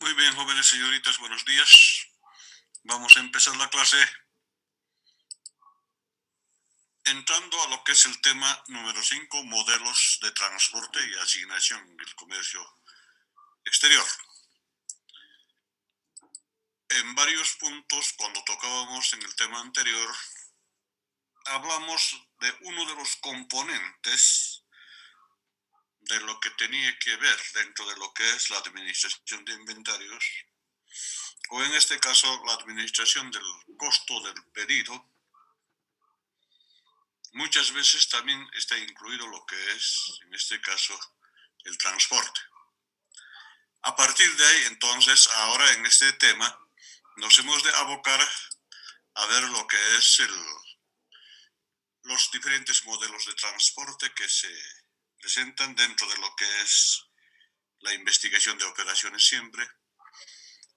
Muy bien, jóvenes señoritas, buenos días. Vamos a empezar la clase entrando a lo que es el tema número 5, modelos de transporte y asignación en el comercio exterior. En varios puntos, cuando tocábamos en el tema anterior, hablamos de uno de los componentes de lo que tenía que ver dentro de lo que es la administración de inventarios, o en este caso la administración del costo del pedido. Muchas veces también está incluido lo que es, en este caso, el transporte. A partir de ahí, entonces, ahora en este tema, nos hemos de abocar a ver lo que es los diferentes modelos de transporte que se presentan dentro de lo que es la investigación de operaciones siempre.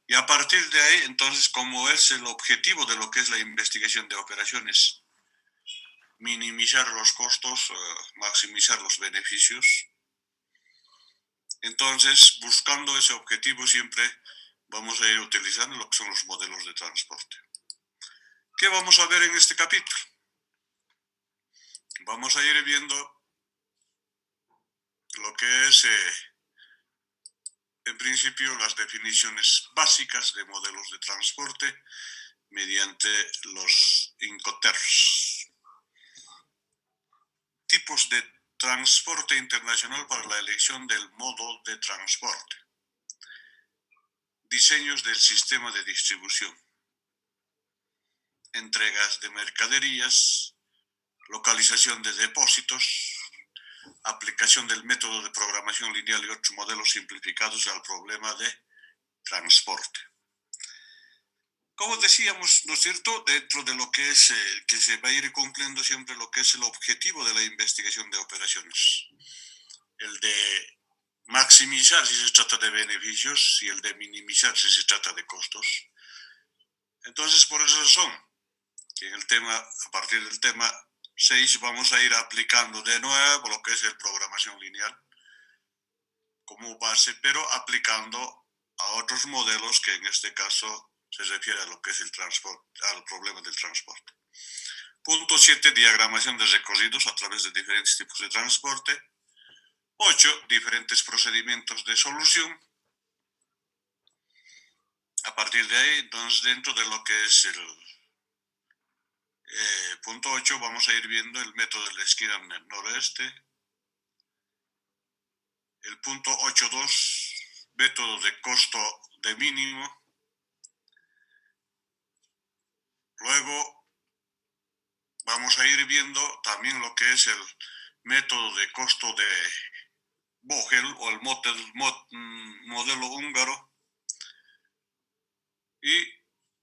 Y a partir de ahí, entonces, como es el objetivo de lo que es la investigación de operaciones, minimizar los costos, maximizar los beneficios. Entonces, buscando ese objetivo siempre vamos a ir utilizando lo que son los modelos de transporte. ¿Qué vamos a ver en este capítulo? Vamos a ir viendo lo que es, en principio, las definiciones básicas de modelos de transporte mediante los Incoterms. Tipos de transporte internacional para la elección del modo de transporte. Diseños del sistema de distribución. Entregas de mercaderías. Localización de depósitos. Aplicación del método de programación lineal y otros modelos simplificados al problema de transporte. Como decíamos, ¿no es cierto?, dentro de lo que es, que se va a ir cumpliendo siempre lo que es el objetivo de la investigación de operaciones. El de maximizar si se trata de beneficios y el de minimizar si se trata de costos. Entonces, por esa razón, que en el tema, a partir del tema 6, vamos a ir aplicando de nuevo lo que es el programación lineal como base, pero aplicando a otros modelos que en este caso se refiere a lo que es el transporte, al problema del transporte. Punto 7, diagramación de recorridos a través de diferentes tipos de transporte. 8, diferentes procedimientos de solución. A partir de ahí, entonces, dentro de lo que es el punto 8, vamos a ir viendo el método de la esquina noroeste. El punto 8.2, método de costo de mínimo. Luego vamos a ir viendo también lo que es el método de costo de Vogel o el modelo húngaro. Y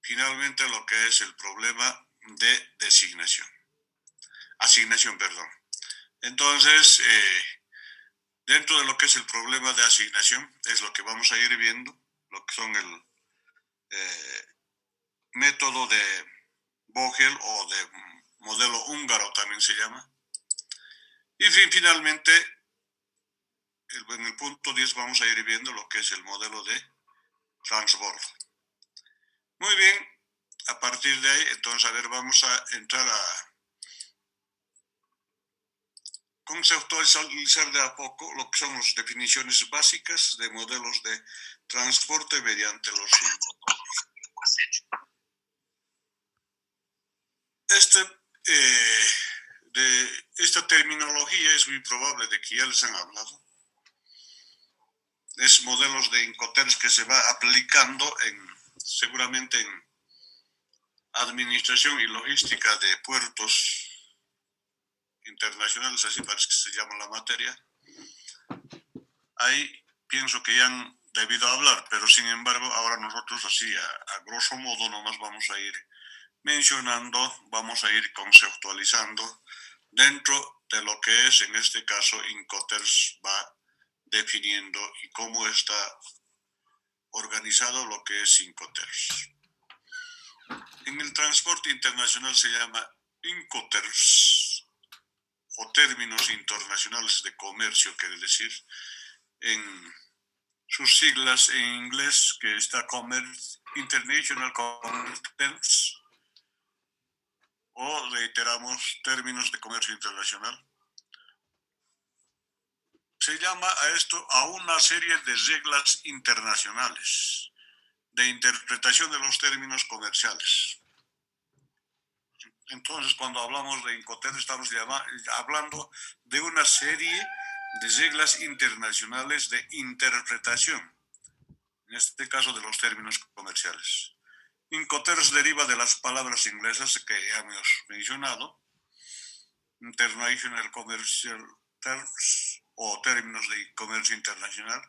finalmente lo que es el problema de asignación. Entonces, dentro de lo que es el problema de asignación, es lo que vamos a ir viendo, lo que son el método de Vogel o de modelo húngaro también se llama. Y finalmente, en el punto 10 vamos a ir viendo lo que es el modelo de transbordo. Muy bien, a partir de ahí, entonces, a ver, vamos a entrar a conceptualizar de a poco lo que son las definiciones básicas de modelos de transporte mediante los de esta terminología es muy probable de que ya les han hablado. Es modelos de Incoterms que se va aplicando seguramente en administración y logística de puertos internacionales, así parece que se llama la materia. Ahí pienso que ya han debido hablar, pero sin embargo ahora nosotros así a grosso modo nomás vamos a ir mencionando, vamos a ir conceptualizando dentro de lo que es en este caso Incoterms va definiendo y cómo está organizado lo que es Incoterms. En el transporte internacional se llama Incoterms o términos internacionales de comercio, quiere decir, en sus siglas en inglés, que está International Commerce Terms, o reiteramos términos de comercio internacional. Se llama a esto a una serie de reglas internacionales de interpretación de los términos comerciales. Entonces, cuando hablamos de Incoterms, estamos hablando de una serie de reglas internacionales de interpretación, en este caso de los términos comerciales. Incoterms deriva de las palabras inglesas que ya hemos mencionado, International Commercial Terms o términos de comercio internacional,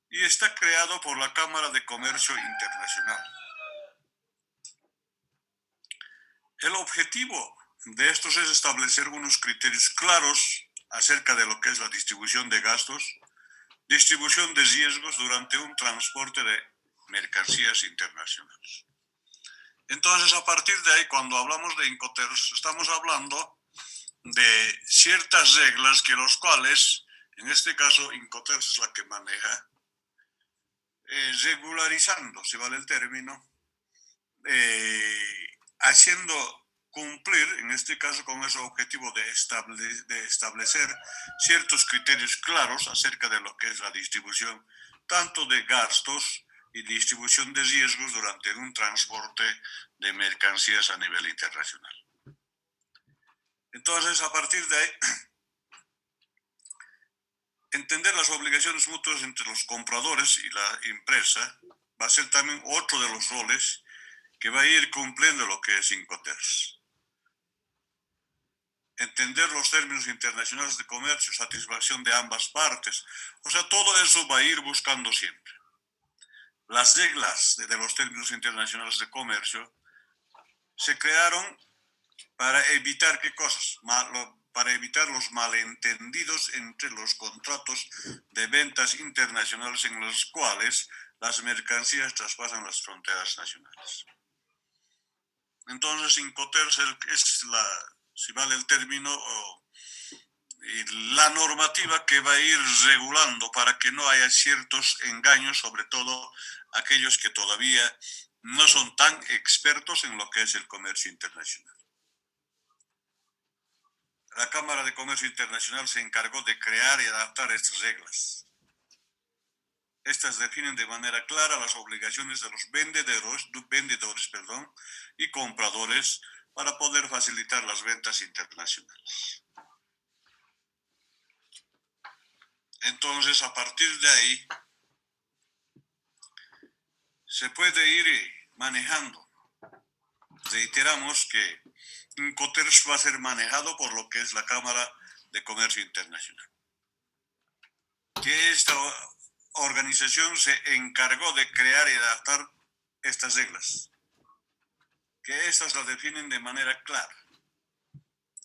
y está creado por la Cámara de Comercio Internacional. El objetivo de estos es establecer unos criterios claros acerca de lo que es la distribución de gastos, distribución de riesgos durante un transporte de mercancías internacionales. Entonces, a partir de ahí, cuando hablamos de Incoterms, estamos hablando de ciertas reglas que los cuales, en este caso, Incoterms es la que maneja, regularizando, si vale el término, haciendo cumplir, en este caso con ese objetivo de establecer ciertos criterios claros acerca de lo que es la distribución, tanto de gastos y distribución de riesgos durante un transporte de mercancías a nivel internacional. Entonces, a partir de ahí, entender las obligaciones mutuas entre los compradores y la empresa va a ser también otro de los roles que va a ir cumpliendo lo que es Incoterms. Entender los términos internacionales de comercio, satisfacción de ambas partes, o sea, todo eso va a ir buscando siempre. Las reglas de los términos internacionales de comercio se crearon para evitar qué cosas, para evitar los malentendidos entre los contratos de ventas internacionales en los cuales las mercancías traspasan las fronteras nacionales. Entonces, Incoterms es si vale el término, la normativa que va a ir regulando para que no haya ciertos engaños, sobre todo aquellos que todavía no son tan expertos en lo que es el comercio internacional. La Cámara de Comercio Internacional se encargó de crear y adaptar estas reglas. Estas definen de manera clara las obligaciones de los vendedores y compradores para poder facilitar las ventas internacionales. Entonces, a partir de ahí, se puede ir manejando. Reiteramos que Incoterms va a ser manejado por lo que es la Cámara de Comercio Internacional. Que esta organización se encargó de crear y adaptar estas reglas. Que estas las definen de manera clara.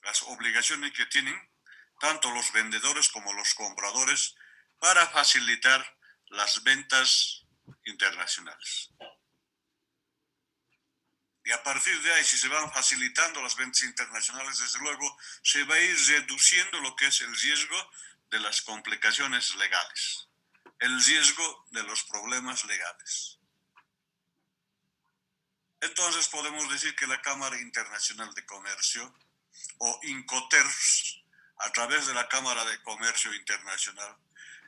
Las obligaciones que tienen tanto los vendedores como los compradores para facilitar las ventas internacionales. Y a partir de ahí, si se van facilitando las ventas internacionales, desde luego, se va a ir reduciendo lo que es el riesgo de las complicaciones legales, el riesgo de los problemas legales. Entonces podemos decir que la Cámara Internacional de Comercio, o Incoterms, a través de la Cámara de Comercio Internacional,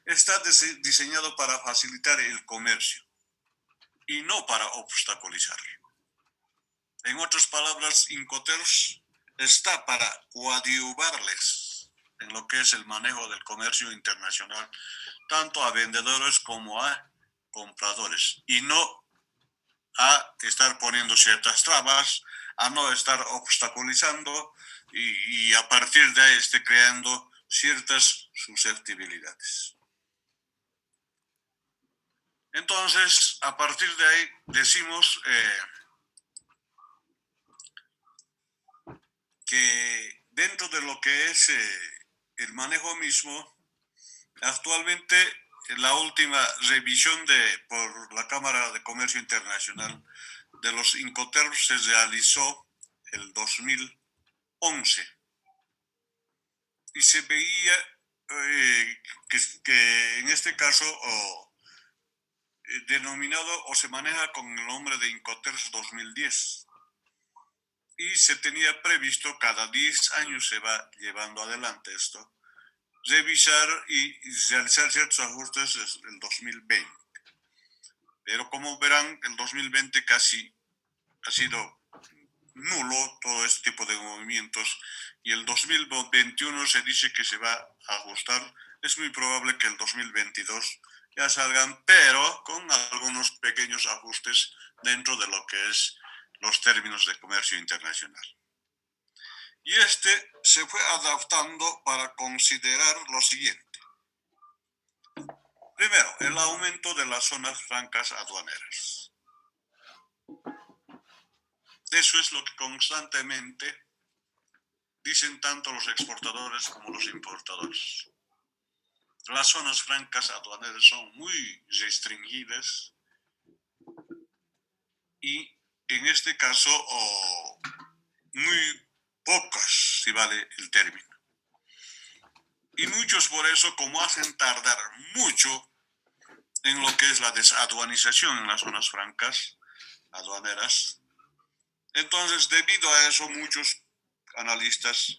está diseñado para facilitar el comercio y no para obstaculizarlo. En otras palabras, Incoterms está para coadyuvarles en lo que es el manejo del comercio internacional, tanto a vendedores como a compradores, y no a estar poniendo ciertas trabas, a no estar obstaculizando y a partir de ahí esté creando ciertas susceptibilidades. Entonces, a partir de ahí decimos que dentro de lo que es el manejo mismo, actualmente la última revisión por la Cámara de Comercio Internacional de los Incoterms se realizó el 2011 y se veía que en este caso denominado o se maneja con el nombre de Incoterms 2010. Y se tenía previsto, cada 10 años se va llevando adelante esto, revisar y realizar ciertos ajustes desde el 2020. Pero como verán, el 2020 casi ha sido nulo todo este tipo de movimientos y el 2021 se dice que se va a ajustar. Es muy probable que el 2022 ya salgan, pero con algunos pequeños ajustes dentro de lo que es los términos de comercio internacional. Y este se fue adaptando para considerar lo siguiente. Primero, el aumento de las zonas francas aduaneras. Eso es lo que constantemente dicen tanto los exportadores como los importadores. Las zonas francas aduaneras son muy restringidas y en este caso muy pocas, si vale el término. Y muchos por eso, como hacen tardar mucho en lo que es la desaduanización en las zonas francas aduaneras, entonces debido a eso muchos analistas,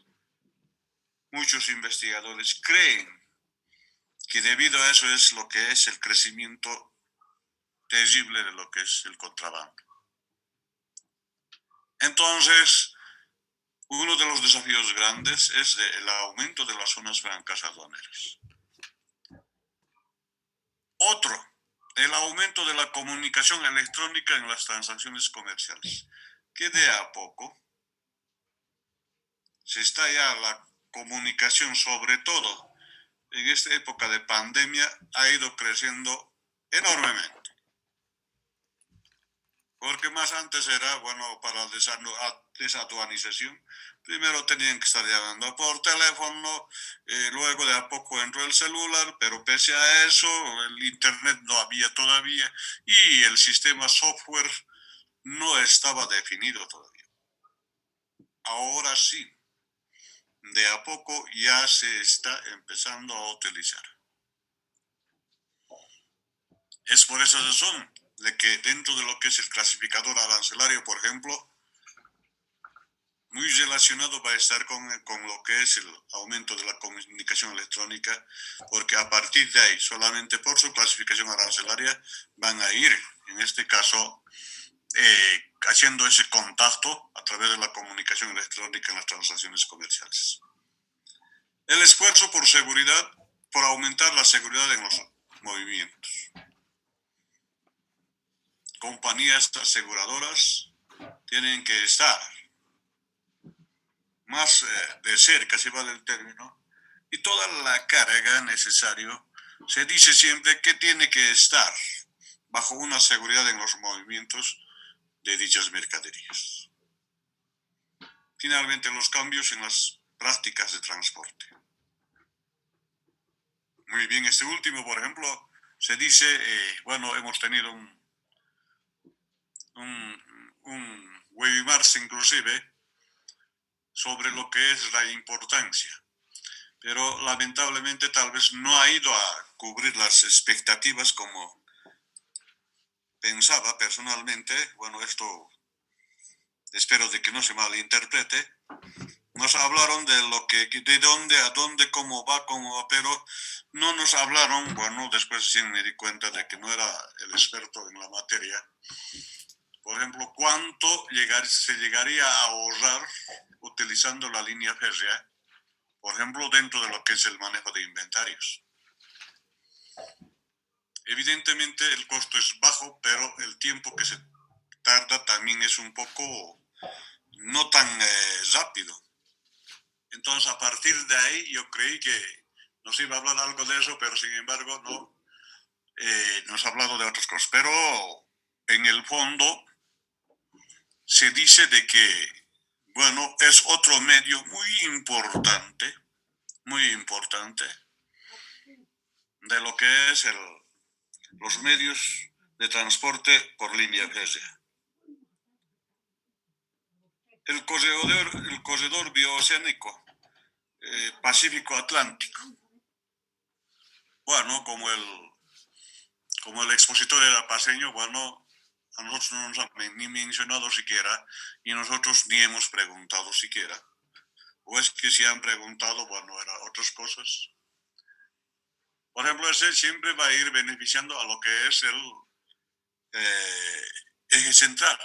muchos investigadores creen que debido a eso es lo que es el crecimiento terrible de lo que es el contrabando. Entonces, uno de los desafíos grandes es el aumento de las zonas francas aduaneras. Otro, el aumento de la comunicación electrónica en las transacciones comerciales, que de a poco se está ya la comunicación, sobre todo en esta época de pandemia, ha ido creciendo enormemente. Porque más antes era, bueno, para la desaduanización, primero tenían que estar llamando por teléfono, luego de a poco entró el celular, pero pese a eso, el internet no había todavía y el sistema software no estaba definido todavía. Ahora sí, de a poco ya se está empezando a utilizar. Es por esa razón de que dentro de lo que es el clasificador arancelario, por ejemplo, muy relacionado va a estar con lo que es el aumento de la comunicación electrónica, porque a partir de ahí, solamente por su clasificación arancelaria, van a ir, en este caso, haciendo ese contacto a través de la comunicación electrónica en las transacciones comerciales. El esfuerzo por seguridad, por aumentar la seguridad en los movimientos. Compañías aseguradoras tienen que estar más de cerca, si vale el término, y toda la carga necesaria, se dice siempre que tiene que estar bajo una seguridad en los movimientos de dichas mercaderías. Finalmente, los cambios en las prácticas de transporte. Muy bien, este último, por ejemplo, se dice, bueno, hemos tenido un webinars inclusive sobre lo que es la importancia, pero lamentablemente tal vez no ha ido a cubrir las expectativas como pensaba personalmente. Bueno, esto espero de que no se malinterprete. Nos hablaron de lo que, de dónde, a dónde, cómo va, pero no nos hablaron, bueno, después sí me di cuenta de que no era el experto en la materia. Por ejemplo, ¿cuánto se llegaría a ahorrar utilizando la línea férrea? Por ejemplo, dentro de lo que es el manejo de inventarios. Evidentemente el costo es bajo, pero el tiempo que se tarda también es un poco no tan rápido. Entonces, a partir de ahí, yo creí que nos iba a hablar algo de eso, pero sin embargo no nos ha hablado de otras cosas. Pero en el fondo se dice de que, bueno, es otro medio muy importante de lo que es los medios de transporte por línea férrea. El corredor bioceánico Pacífico-Atlántico Bueno, como el expositor era paseño, bueno, a nosotros no nos han ni mencionado siquiera y nosotros ni hemos preguntado siquiera. O es que si han preguntado, bueno, eran otras cosas. Por ejemplo, ese siempre va a ir beneficiando a lo que es el eje central.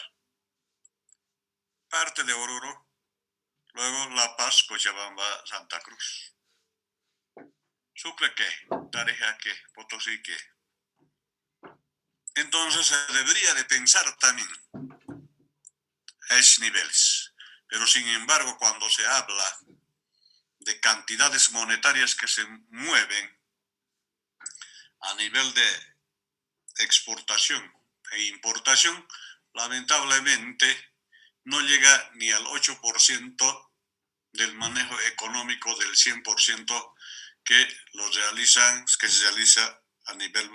Parte de Oruro, luego La Paz, Cochabamba, Santa Cruz. Sucre qué, Tarija qué, Potosí qué. Entonces se debería de pensar también a esos niveles. Pero sin embargo, cuando se habla de cantidades monetarias que se mueven a nivel de exportación e importación, lamentablemente no llega ni al 8% del manejo económico del 100% que se realiza a nivel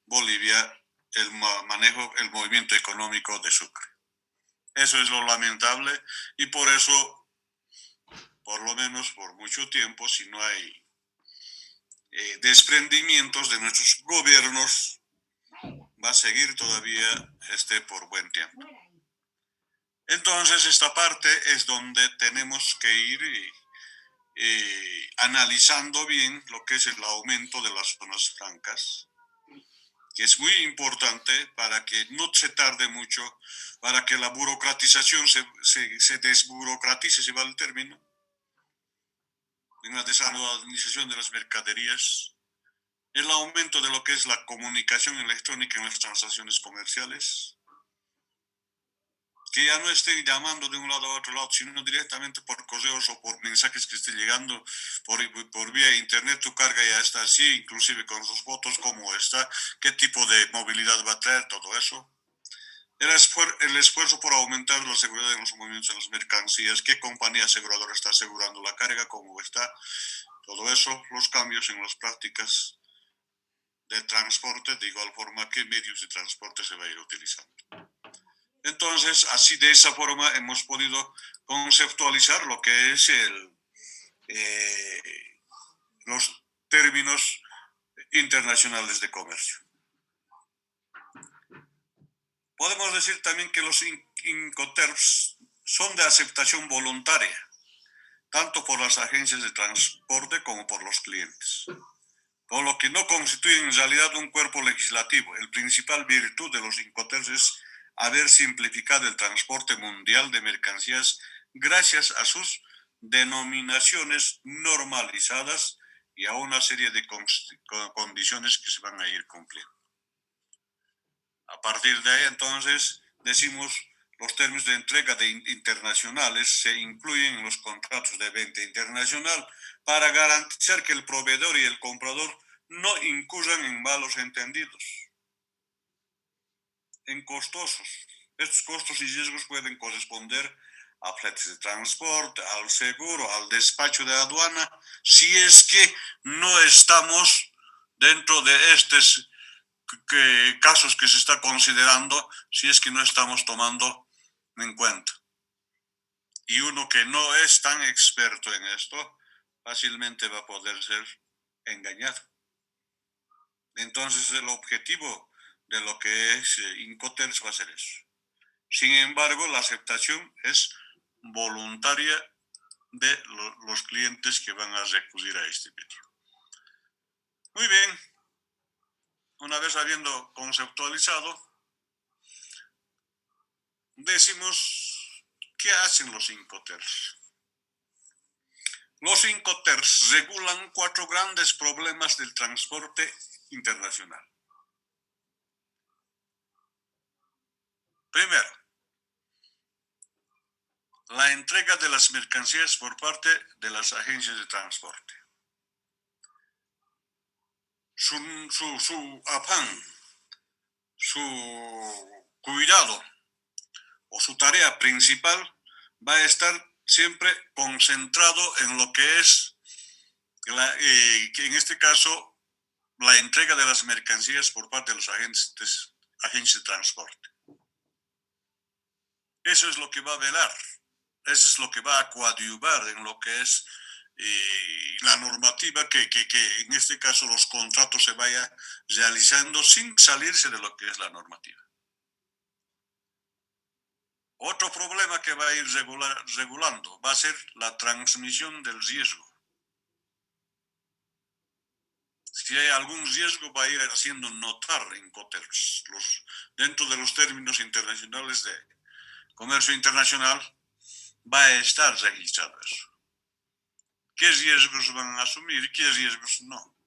Bolivia el manejo, el movimiento económico de Sucre. Eso es lo lamentable y por eso, por lo menos por mucho tiempo, si no hay desprendimientos de nuestros gobiernos, va a seguir todavía por buen tiempo. Entonces, esta parte es donde tenemos que ir analizando bien lo que es el aumento de las zonas francas, que es muy importante para que no se tarde mucho, para que la burocratización se desburocratice, si va el término, en la desadministración de las mercaderías, el aumento de lo que es la comunicación electrónica en las transacciones comerciales, que ya no estén llamando de un lado a otro lado, sino directamente por correos o por mensajes que estén llegando por vía internet. Tu carga ya está así, inclusive con sus fotos, cómo está, qué tipo de movilidad va a traer, todo eso. El esfuerzo por aumentar la seguridad en los movimientos de las mercancías, qué compañía aseguradora está asegurando la carga, cómo está, todo eso, los cambios en las prácticas de transporte, de igual forma qué medios de transporte se va a ir utilizando. Entonces, así de esa forma hemos podido conceptualizar lo que es los términos internacionales de comercio. Podemos decir también que los Incoterms son de aceptación voluntaria, tanto por las agencias de transporte como por los clientes, por lo que no constituyen en realidad un cuerpo legislativo. El principal virtud de los Incoterms es haber simplificado el transporte mundial de mercancías gracias a sus denominaciones normalizadas y a una serie de condiciones que se van a ir cumpliendo. A partir de ahí, entonces, decimos los términos de entrega internacionales se incluyen en los contratos de venta internacional para garantizar que el proveedor y el comprador no incurran en malos entendidos, en costosos. Estos costos y riesgos pueden corresponder a fletes de transporte, al seguro, al despacho de aduana, si es que no estamos dentro de estos casos que se está considerando, si es que no estamos tomando en cuenta. Y uno que no es tan experto en esto, fácilmente va a poder ser engañado. Entonces el objetivo de lo que es Incoterms va a ser eso. Sin embargo, la aceptación es voluntaria de los clientes que van a recurrir a este medio. Muy bien. Una vez habiendo conceptualizado, decimos, ¿qué hacen los Incoterms? Los Incoterms regulan 4 grandes problemas del transporte internacional. Primero, la entrega de las mercancías por parte de las agencias de transporte. Su afán, su cuidado o su tarea principal va a estar siempre concentrado en lo que es, que en este caso, la entrega de las mercancías por parte de los agencias de transporte. Eso es lo que va a velar, eso es lo que va a coadyuvar en lo que es la normativa que en este caso los contratos se vaya realizando sin salirse de lo que es la normativa. Otro problema que va a ir regulando va a ser la transmisión del riesgo. Si hay algún riesgo, va a ir haciendo notar en Incoterms. Dentro de los términos internacionales de comercio internacional, va a estar registrado eso. ¿Qué riesgos van a asumir y qué riesgos no?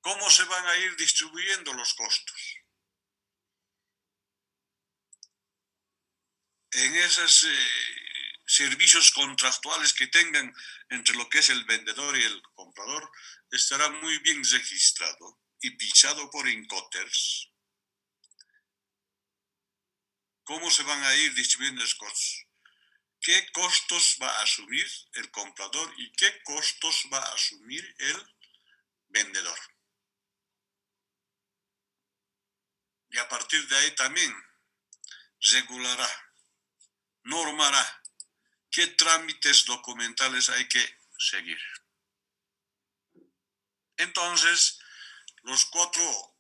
¿Cómo se van a ir distribuyendo los costos? En esos servicios contractuales que tengan entre lo que es el vendedor y el comprador, estará muy bien registrado y pisado por Incoterms. ¿Cómo se van a ir distribuyendo los costos? ¿Qué costos va a asumir el comprador y qué costos va a asumir el vendedor? Y a partir de ahí también regulará, normará qué trámites documentales hay que seguir. Entonces, los 4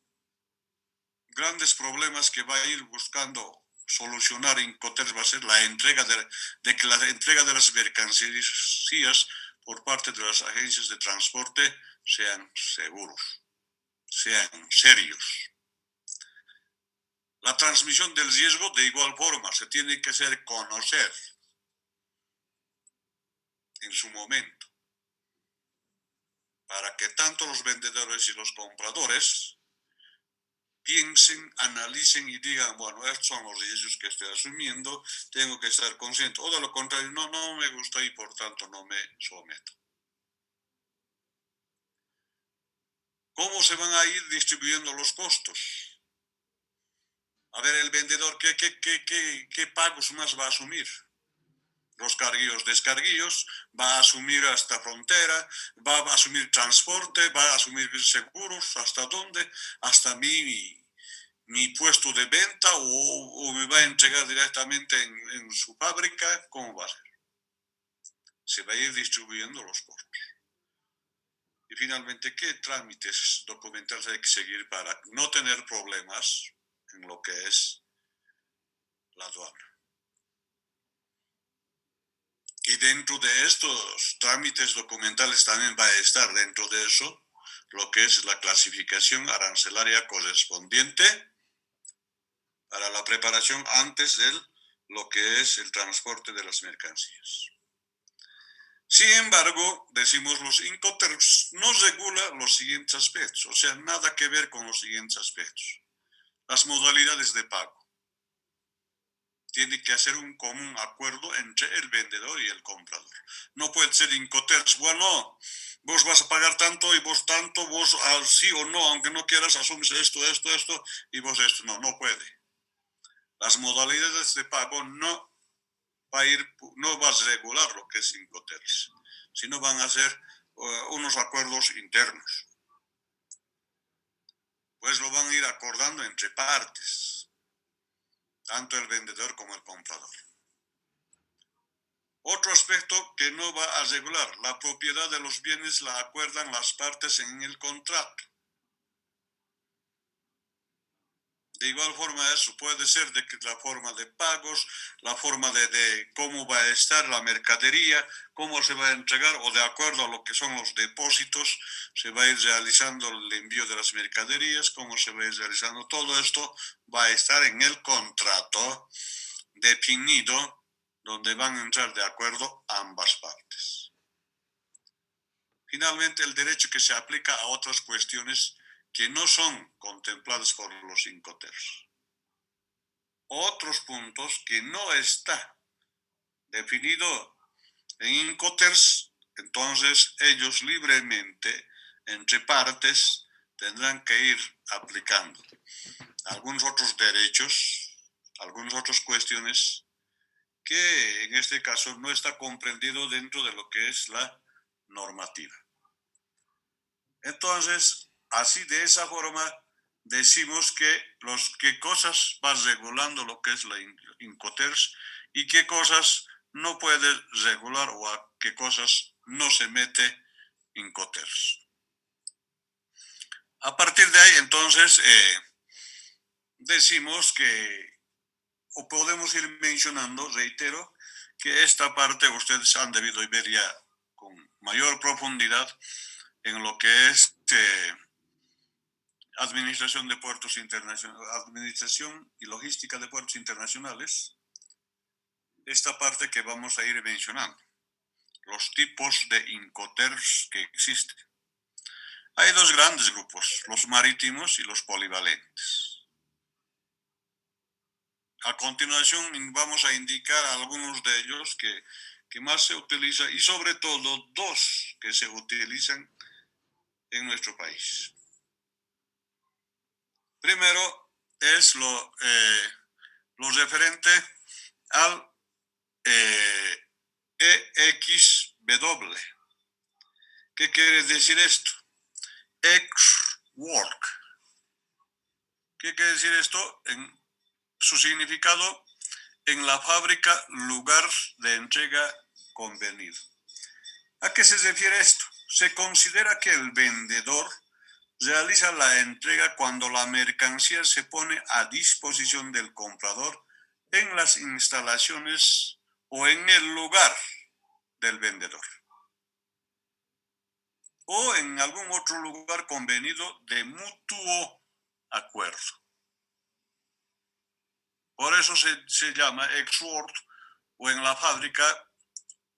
grandes problemas que va a ir buscando solucionar Incoterms va a ser la entrega que la entrega de las mercancías por parte de las agencias de transporte sean seguros, sean serios. La transmisión del riesgo, de igual forma, se tiene que hacer conocer en su momento, para que tanto los vendedores y los compradores piensen, analicen y digan, bueno, estos son los riesgos que estoy asumiendo, tengo que estar consciente. O de lo contrario, no me gusta y por tanto no me someto. ¿Cómo se van a ir distribuyendo los costos? A ver, el vendedor, ¿qué pagos más va a asumir? Los carguillos, descarguillos, va a asumir hasta frontera, va a asumir transporte, va a asumir seguros, ¿hasta dónde? Hasta mi puesto de venta o me va a entregar directamente en su fábrica, ¿cómo va a ser? Se va a ir distribuyendo los costos. Y finalmente, ¿qué trámites documentales hay que seguir para no tener problemas en lo que es la aduana? Y dentro de estos trámites documentales también va a estar dentro de eso lo que es la clasificación arancelaria correspondiente para la preparación antes de lo que es el transporte de las mercancías. Sin embargo, decimos los Incoterms no regula los siguientes aspectos, o sea, nada que ver con los siguientes aspectos. Las modalidades de pago. Tiene que hacer un común acuerdo entre el vendedor y el comprador. No puede ser Incoterms, bueno, vos vas a pagar tanto y vos tanto, vos sí o no, aunque no quieras, asumes esto, y vos esto. No puede. Las modalidades de pago no va a regular lo que es Incoterms, sino van a ser unos acuerdos internos. Pues lo van a ir acordando entre partes, tanto el vendedor como el comprador. Otro aspecto que no va a regular, la propiedad de los bienes la acuerdan las partes en el contrato. De igual forma, eso puede ser de que la forma de pagos, la forma de cómo va a estar la mercadería, cómo se va a entregar, o de acuerdo a lo que son los depósitos, se va a ir realizando el envío de las mercaderías, cómo se va a ir realizando todo esto, va a estar en el contrato definido, donde van a entrar de acuerdo ambas partes. Finalmente, el derecho que se aplica a otras cuestiones que no son contempladas por los Incoterms. Otros puntos que no está definido en Incoterms, entonces ellos libremente, entre partes, tendrán que ir aplicando algunos otros derechos, algunas otras cuestiones que en este caso no está comprendido dentro de lo que es la normativa. Entonces, así de esa forma, decimos que qué cosas va regulando lo que es la Incoterms y qué cosas no puede regular o a qué cosas no se mete en Incoterms. A partir de ahí, entonces, decimos que, o podemos ir mencionando, reitero, que esta parte ustedes han debido ver ya con mayor profundidad en lo que es administración de puertos internacionales, administración y logística de puertos internacionales. Esta parte que vamos a ir mencionando, los tipos de Incoterms que existen. Hay dos grandes grupos, los marítimos y los polivalentes. A continuación vamos a indicar algunos de ellos que más se utilizan y sobre todo dos que se utilizan en nuestro país. Primero es lo referente al EXW. ¿Qué quiere decir esto? Ex-work. ¿Qué quiere decir esto? En su significado, en la fábrica, lugar de entrega convenido. ¿A qué se refiere esto? Se considera que el vendedor realiza la entrega cuando la mercancía se pone a disposición del comprador en las instalaciones o en el lugar del vendedor, o en algún otro lugar convenido de mutuo acuerdo. Por eso se llama ex-work o en la fábrica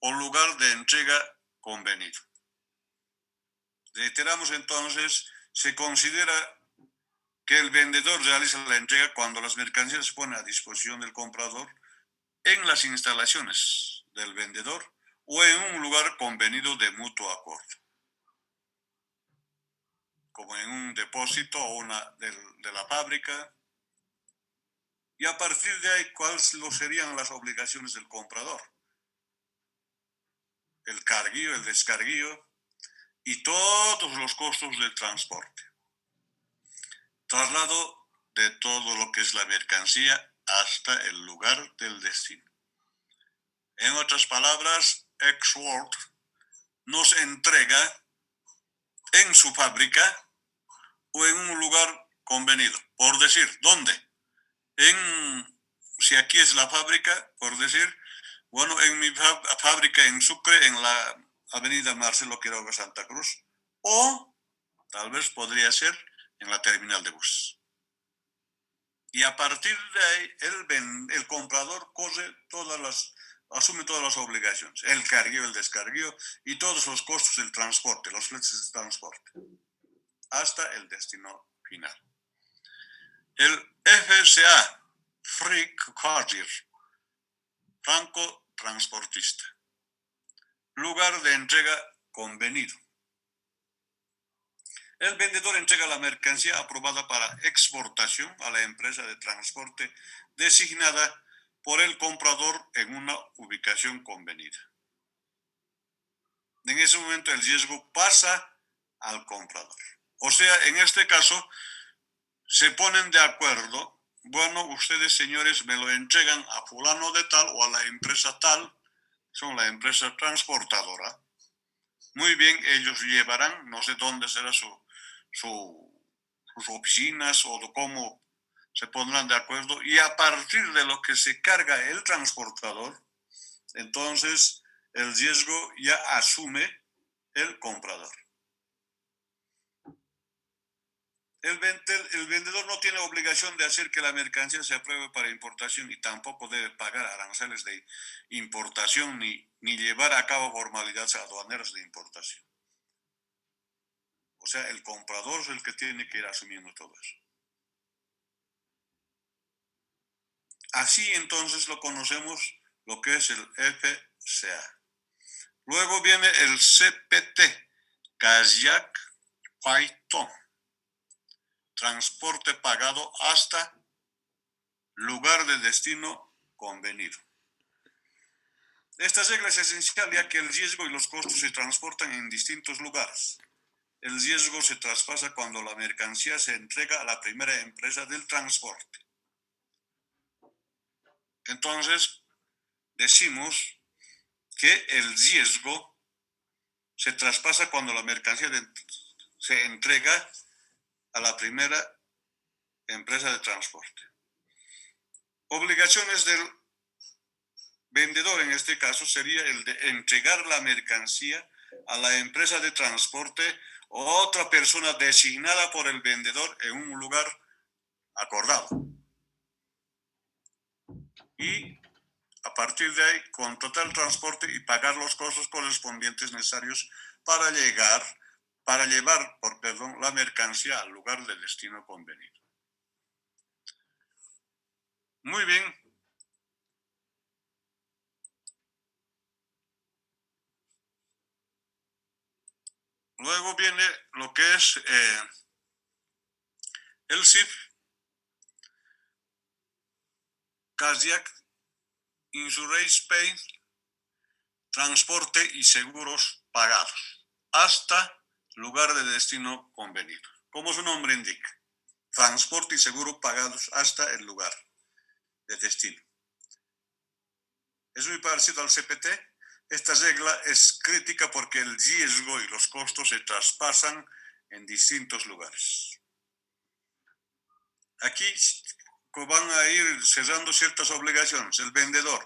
o lugar de entrega convenido. Reiteramos entonces, se considera que el vendedor realiza la entrega cuando las mercancías se ponen a disposición del comprador en las instalaciones del vendedor o en un lugar convenido de mutuo acuerdo, como en un depósito o de la fábrica. Y a partir de ahí, ¿cuáles serían las obligaciones del comprador? El carguillo, el descarguillo y todos los costos del transporte. Traslado de todo lo que es la mercancía hasta el lugar del destino. En otras palabras, ex-work nos entrega en su fábrica o en un lugar convenido. Por decir, ¿dónde? Si aquí es la fábrica, por decir, bueno, en mi fábrica en Sucre, en la avenida Marcelo Quiroga Santa Cruz, o tal vez podría ser en la terminal de buses. Y a partir de ahí, el comprador asume todas las obligaciones, el carguillo, el descarguillo y todos los costos del transporte, los fletes de transporte, hasta el destino final. El FCA, Free Carrier, franco transportista, lugar de entrega convenido. El vendedor entrega la mercancía aprobada para exportación a la empresa de transporte designada por el comprador en una ubicación convenida. En ese momento el riesgo pasa al comprador. O sea, en este caso, se ponen de acuerdo, bueno, ustedes señores me lo entregan a fulano de tal o a la empresa tal, son la empresa transportadora. Muy bien, ellos llevarán, no sé dónde será sus oficinas o cómo se pondrán de acuerdo, y a partir de lo que se carga el transportador, entonces el riesgo ya asume el comprador. El vendedor no tiene obligación de hacer que la mercancía se apruebe para importación y tampoco debe pagar aranceles de importación ni llevar a cabo formalidades aduaneras de importación. O sea, el comprador es el que tiene que ir asumiendo todo eso. Así entonces lo conocemos, lo que es el FCA. Luego viene el CPT, Kayak Python, transporte pagado hasta lugar de destino convenido. Esta regla es esencial ya que el riesgo y los costos se transportan en distintos lugares. El riesgo se traspasa cuando la mercancía se entrega a la primera empresa del transporte. Entonces, decimos que el riesgo se traspasa cuando la mercancía se entrega a la primera empresa de transporte. Obligaciones del vendedor en este caso sería el de entregar la mercancía a la empresa de transporte o otra persona designada por el vendedor en un lugar acordado. Y a partir de ahí, contratar el transporte y pagar los costos correspondientes necesarios para llevar la mercancía al lugar de destino convenido. Muy bien. Luego viene lo que es el SIF, CASIAC, Insurance Pay, transporte y seguros pagados, hasta lugar de destino convenido. Como su nombre indica, transporte y seguro pagados hasta el lugar de destino. Es muy parecido al CPT. Esta regla es crítica porque el riesgo y los costos se traspasan en distintos lugares. Aquí van a ir cerrando ciertas obligaciones. El vendedor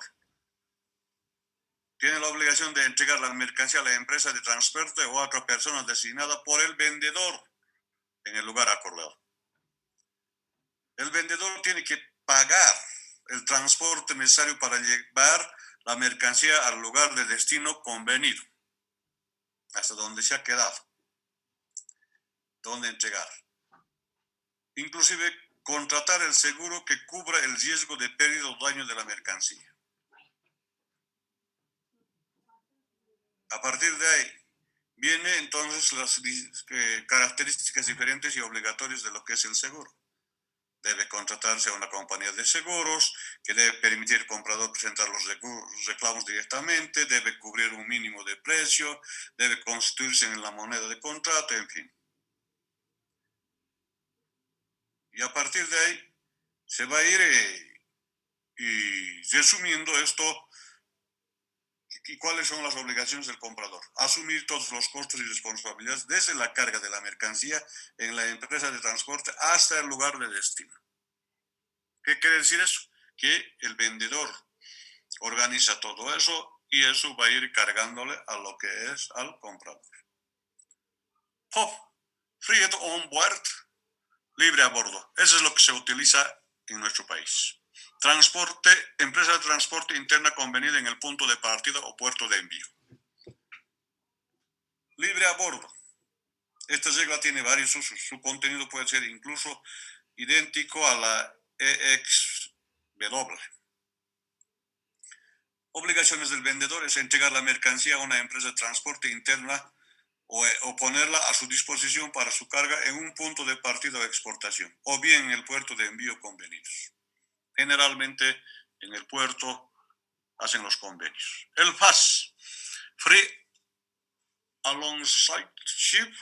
tiene la obligación de entregar la mercancía a la empresa de transporte o a otra persona designada por el vendedor en el lugar acordado. El vendedor tiene que pagar el transporte necesario para llevar la mercancía al lugar de destino convenido, hasta donde se ha quedado, donde entregar. Inclusive contratar el seguro que cubra el riesgo de pérdida o daño de la mercancía. A partir de ahí vienen entonces las características diferentes y obligatorias de lo que es el seguro. Debe contratarse a una compañía de seguros que debe permitir al comprador presentar los reclamos directamente, debe cubrir un mínimo de precio, debe constituirse en la moneda de contrato, en fin. Y a partir de ahí se va a ir y resumiendo esto. ¿Y cuáles son las obligaciones del comprador? Asumir todos los costos y responsabilidades desde la carga de la mercancía en la empresa de transporte hasta el lugar de destino. ¿Qué quiere decir eso? Que el vendedor organiza todo eso y eso va a ir cargándole a lo que es al comprador. POP, Frihet on board, libre a bordo. Eso es lo que se utiliza en nuestro país. Transporte, empresa de transporte interna convenida en el punto de partida o puerto de envío. Libre a bordo. Esta regla tiene varios usos. Su contenido puede ser incluso idéntico a la EXW. Obligaciones del vendedor es entregar la mercancía a una empresa de transporte interna o ponerla a su disposición para su carga en un punto de partida o exportación, o bien en el puerto de envío convenidos. Generalmente en el puerto hacen los convenios. El FAS, Free Alongside Ship,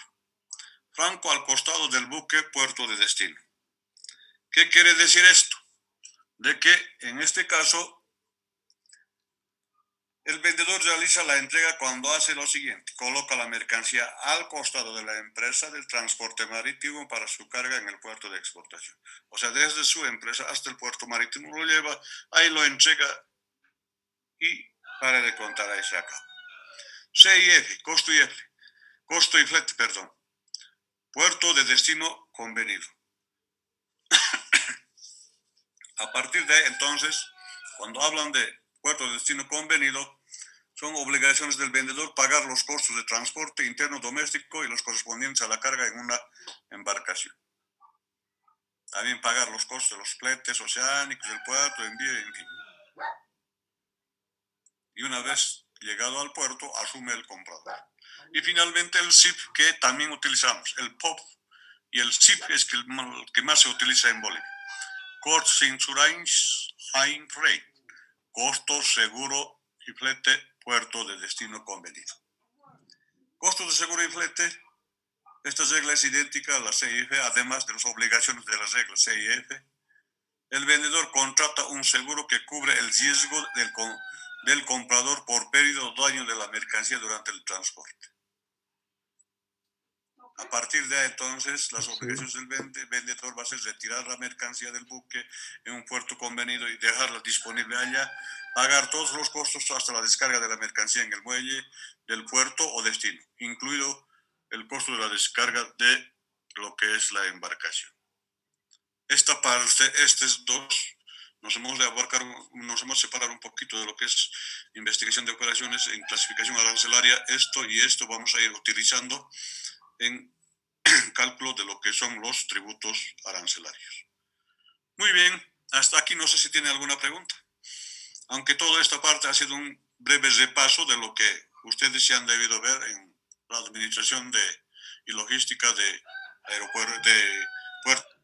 franco al costado del buque puerto de destino. ¿Qué quiere decir esto? De que en este caso el vendedor realiza la entrega cuando hace lo siguiente: coloca la mercancía al costado de la empresa del transporte marítimo para su carga en el puerto de exportación. O sea, desde su empresa hasta el puerto marítimo lo lleva, ahí lo entrega y para de contar, ahí se acaba. CIF, costo y flete, perdón. Puerto de destino convenido. A partir de ahí, entonces, cuando hablan de puerto de destino convenido, son obligaciones del vendedor pagar los costos de transporte interno doméstico y los correspondientes a la carga en una embarcación. También pagar los costos de los fletes oceánicos, del puerto, envío, en fin. Y una vez llegado al puerto, asume el comprador. Y finalmente el SIF, que también utilizamos. El POP y el SIF es el que más se utiliza en Bolivia. Cost Insurance High Rate. Costo, seguro y flete, puerto de destino convenido. Costos de seguro y flete. Esta regla es idéntica a la CIF, además de las obligaciones de la regla CIF. El vendedor contrata un seguro que cubre el riesgo del comprador por pérdida o daño de la mercancía durante el transporte. A partir de ahí, entonces, las obligaciones del vendedor va a ser retirar la mercancía del buque en un puerto convenido y dejarla disponible allá, pagar todos los costos hasta la descarga de la mercancía en el muelle del puerto o destino, incluido el costo de la descarga de lo que es la embarcación. Esta parte, estos dos, nos hemos separado un poquito de lo que es investigación de operaciones en clasificación arancelaria. Esto y esto vamos a ir utilizando en cálculo de lo que son los tributos arancelarios. Muy bien, hasta aquí no sé si tiene alguna pregunta. Aunque toda esta parte ha sido un breve repaso de lo que ustedes se han debido ver en la administración y logística de aeropuertos, de puertos.